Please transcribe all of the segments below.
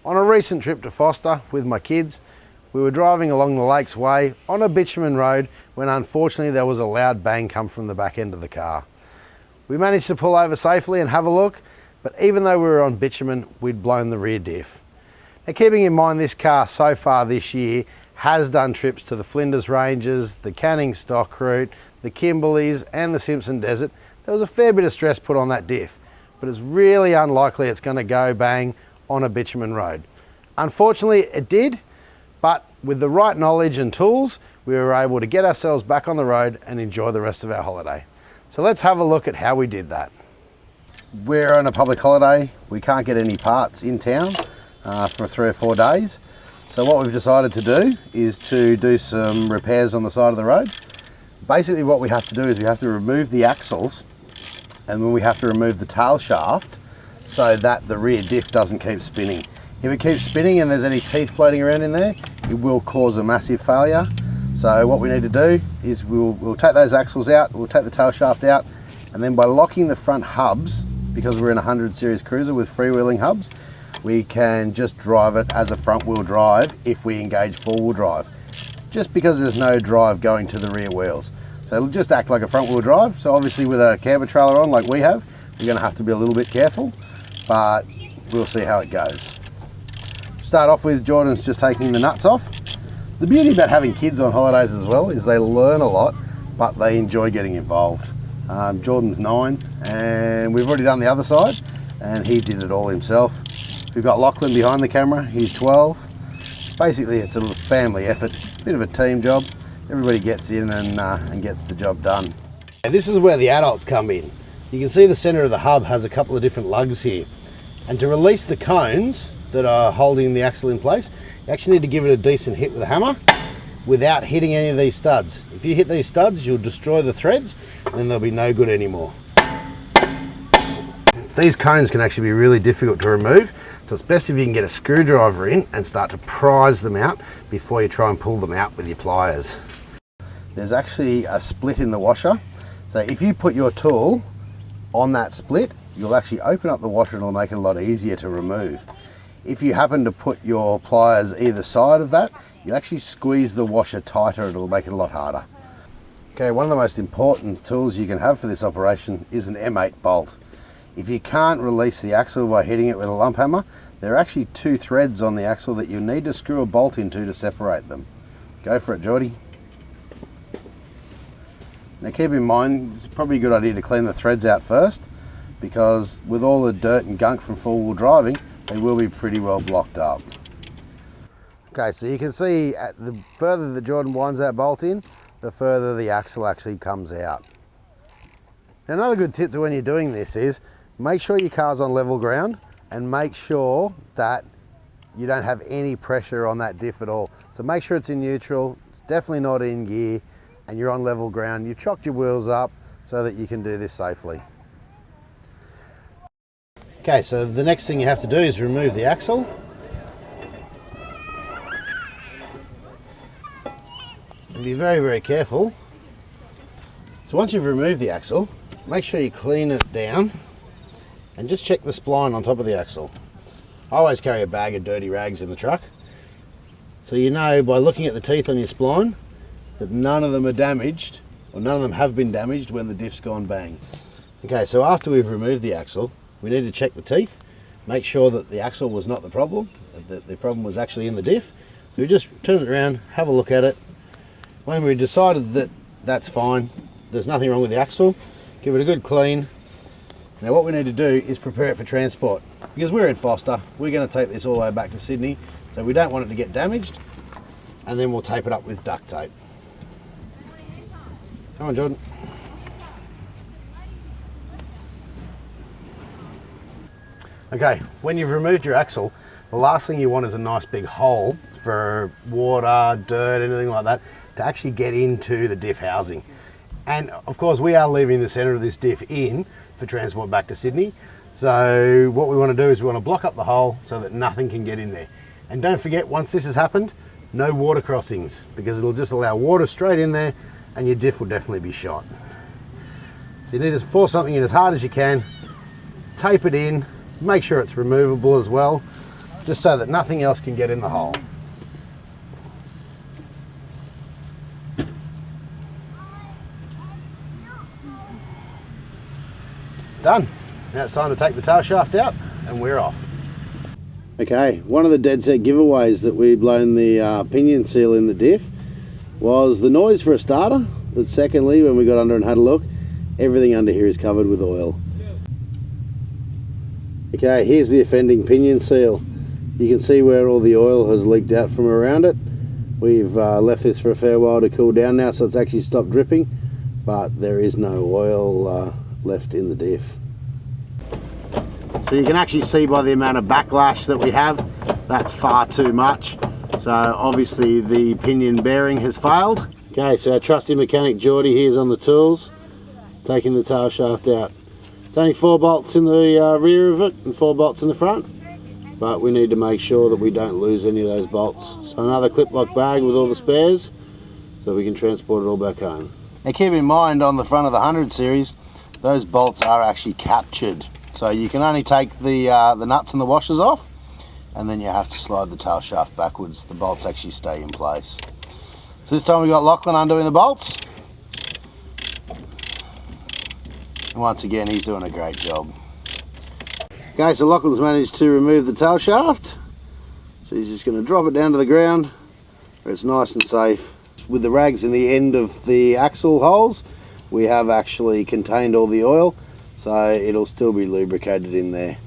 On a recent trip to Foster with my kids, we were driving along the Lakes Way on a bitumen road when unfortunately there was a loud bang come from the back end of the car. We managed to pull over safely and have a look, but even though we were on bitumen, we'd blown the rear diff. Now, keeping in mind this car so far this year has done trips to the Flinders Ranges, the Canning Stock Route, the Kimberleys and the Simpson Desert, there was a fair bit of stress put on that diff, but it's really unlikely it's going to go bang on a bitumen road. Unfortunately it did, but with the right knowledge and tools, we were able to get ourselves back on the road and enjoy the rest of our holiday. So let's have a look at how we did that. We're on a public holiday. We can't get any parts in town for 3 or 4 days. So what we've decided to do is to do some repairs on the side of the road. Basically what we have to do is we have to remove the axles, and then we have to remove the tail shaft so that the rear diff doesn't keep spinning. If it keeps spinning and there's any teeth floating around in there, it will cause a massive failure. So what we need to do is we'll take those axles out, we'll take the tail shaft out, and then by locking the front hubs, because we're in a 100 series cruiser with freewheeling hubs, we can just drive it as a front wheel drive if we engage 4-wheel drive, just because there's no drive going to the rear wheels. So it'll just act like a front wheel drive. So obviously with a camper trailer on like we have, you're going to have to be a little bit careful, but we'll see how it goes. Start off with Jordan's just taking the nuts off. The beauty about having kids on holidays as well is they learn a lot, but they enjoy getting involved. Jordan's 9 and we've already done the other side and he did it all himself. We've got Lachlan behind the camera, he's 12. Basically it's a little family effort, bit of a team job. Everybody gets in and gets the job done. And this is where the adults come in. You can see the center of the hub has a couple of different lugs here. And to release the cones that are holding the axle in place, you actually need to give it a decent hit with a hammer without hitting any of these studs. If you hit these studs, you'll destroy the threads and then they'll be no good anymore. These cones can actually be really difficult to remove, so it's best if you can get a screwdriver in and start to prise them out before you try and pull them out with your pliers. There's actually a split in the washer, so if you put your tool on that split, you'll actually open up the washer and it'll make it a lot easier to remove. If you happen to put your pliers either side of that, you actually squeeze the washer tighter, it'll make it a lot harder. Okay, one of the most important tools you can have for this operation is an M8 bolt. If you can't release the axle by hitting it with a lump hammer, there are actually 2 threads on the axle that you need to screw a bolt into to separate them. Go for it, Geordie. Now keep in mind, it's probably a good idea to clean the threads out first, because with all the dirt and gunk from 4-wheel driving, they will be pretty well blocked up. Okay, so you can see the further that Jordan winds that bolt in, the further the axle actually comes out. Now, another good tip to when you're doing this is make sure your car's on level ground and make sure that you don't have any pressure on that diff at all. So make sure it's in neutral, definitely not in gear, and you're on level ground. You've chocked your wheels up so that you can do this safely. Okay, so the next thing you have to do is remove the axle. And be very, very careful. So once you've removed the axle, make sure you clean it down and just check the spline on top of the axle. I always carry a bag of dirty rags in the truck, so you know by looking at the teeth on your spline that none of them are damaged, or none of them have been damaged when the diff's gone bang. Okay, so after we've removed the axle, we need to check the teeth, make sure that the axle was not the problem, that the problem was actually in the diff. So we just turn it around, have a look at it. When we decided that that's fine, there's nothing wrong with the axle, give it a good clean. Now what we need to do is prepare it for transport. Because we're in Foster, we're going to take this all the way back to Sydney, so we don't want it to get damaged, and then we'll tape it up with duct tape. Come on, Jordan. Okay, when you've removed your axle, the last thing you want is a nice big hole for water, dirt, anything like that, to actually get into the diff housing. And of course we are leaving the centre of this diff in for transport back to Sydney. So what we want to do is we want to block up the hole so that nothing can get in there. And don't forget, once this has happened, no water crossings, because it'll just allow water straight in there and your diff will definitely be shot. So you need to force something in as hard as you can, tape it in, make sure it's removable as well. just so that nothing else can get in the hole. Done. Now it's time to take the tail shaft out and we're off. Okay, one of the dead set giveaways that we'd blown the pinion seal in the diff was the noise for a starter, but secondly, when we got under and had a look, everything under here is covered with oil. Okay, here's the offending pinion seal. You can see where all the oil has leaked out from around it. We've left this for a fair while to cool down now, so it's actually stopped dripping, but there is no oil left in the diff. So you can actually see by the amount of backlash that we have, that's far too much. So obviously the pinion bearing has failed. Okay, so our trusty mechanic Geordie here is on the tools, taking the tail shaft out. It's only 4 bolts in the rear of it and 4 bolts in the front, but we need to make sure that we don't lose any of those bolts. So another clip lock bag with all the spares, so we can transport it all back home. Now keep in mind, on the front of the 100 series, those bolts are actually captured. So you can only take the nuts and the washers off, and then you have to slide the tail shaft backwards. The bolts actually stay in place. So this time we got Lachlan undoing the bolts. And once again, he's doing a great job. Okay, so Lachlan's managed to remove the tail shaft. So he's just going to drop it down to the ground where it's nice and safe. With the rags in the end of the axle holes, we have actually contained all the oil, so it'll still be lubricated in there.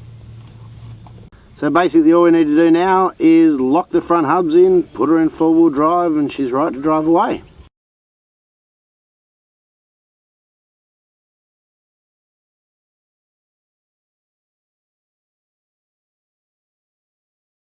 So basically all we need to do now is lock the front hubs in, put her in 4-wheel drive, and she's right to drive away.